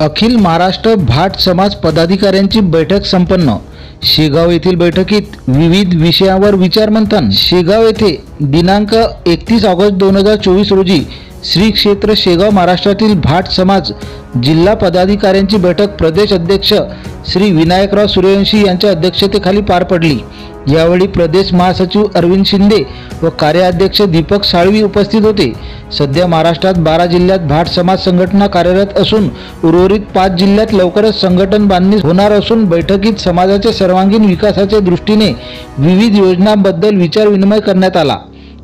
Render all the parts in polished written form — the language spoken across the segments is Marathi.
अखिल महाराष्ट्र भाट समाज पदाधिकाऱ्यांची बैठक संपन्न। शेगाव येथील बैठकीत विविध विषयांवर विचारमंथन। शेगाव येथे दिनांक 31 ऑगस्ट 2024 रोजी श्री क्षेत्र शेगाव महाराष्ट्रातील भाट समाज जिल्हा पदाधिकाऱ्यांची बैठक प्रदेश अध्यक्ष श्री विनायकराव सूर्यवंशी यांच्या अध्यक्षतेखाली पार पडली। यावेळी प्रदेश महासचिव अरविंद शिंदे व कार्याध्यक्ष दीपक साळवी उपस्थित होते। सध्या महाराष्ट्रात 12 जिल्ह्यात भाट समाज संघटना कार्यरत असून उर्वरित 5 जिल्ह्यात लवकरच संघटन बांधणी होणार असून बैठकीत समाजाच्या सर्वांगीण विकासाच्या दृष्टीने विविध योजनांबद्दल विचारविनिमय करण्यात आला।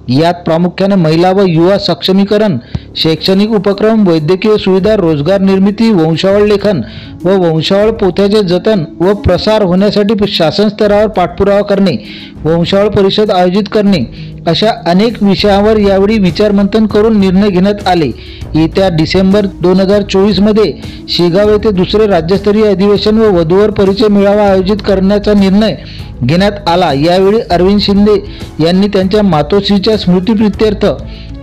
यात प्रामुख्याने महिला व युवा सक्षमीकरण, शैक्षणिक उपक्रम, वैद्यकीय सुविधा, रोजगार निर्मिती, वंशावळ लेखन व वंशावळ पोथ्याचे जतन व प्रसार होण्यासाठी शासन स्तरावर पाठपुरावा करणे, वंशावळ परिषद आयोजित करणे अशा अनेक विषयावर यावेळी विचारमंथन करून निर्णय घेण्यात आले। येत्या डिसेंबर 2024 मध्ये शेगाव येथे दुसरे राज्यस्तरीय अधिवेशन व वधूवर परिचय मेळावा आयोजित करण्याचा निर्णय घेण्यात आला। यावेळी अरविंद शिंदे यांनी त्यांच्या मातोश्रीच्या स्मृतिप्रीत्यर्थ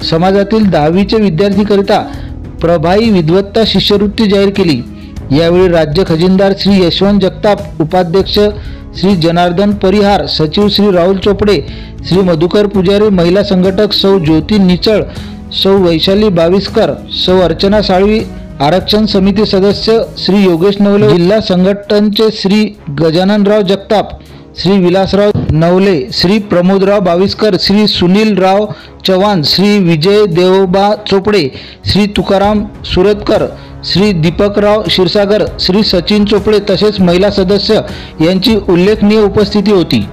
समाजातील 10वीचे विद्यार्थीकरिता प्रभाई विद्वत्ता शिष्यवृत्ती जाहीर केली। यावेळी राज्य खजिनदार श्री यशवंत जगताप, उपाध्यक्ष श्री जनार्दन परिहार, सचिव श्री राहुल चोपडे, श्री मधुकर पुजारी, महिला संघटक सौ ज्योती निचळ, सौ वैशाली बाविस्कर, सौ अर्चना साळवी, आरक्षण समिती सदस्य श्री योगेश नवले, जिल्हा संघटनचे श्री गजाननराव जगताप, श्री विलासराव नवले, श्री प्रमोदराव बाविस्कर, श्री सुनीलराव चव्हाण, श्री विजय देवबा चोपडे, श्री तुकाराम सुरतकर, श्री दीपकराव क्षीरसागर, श्री सचिन चोपडे तसेच महिला सदस्य यांची उल्लेखनीय उपस्थिती होती।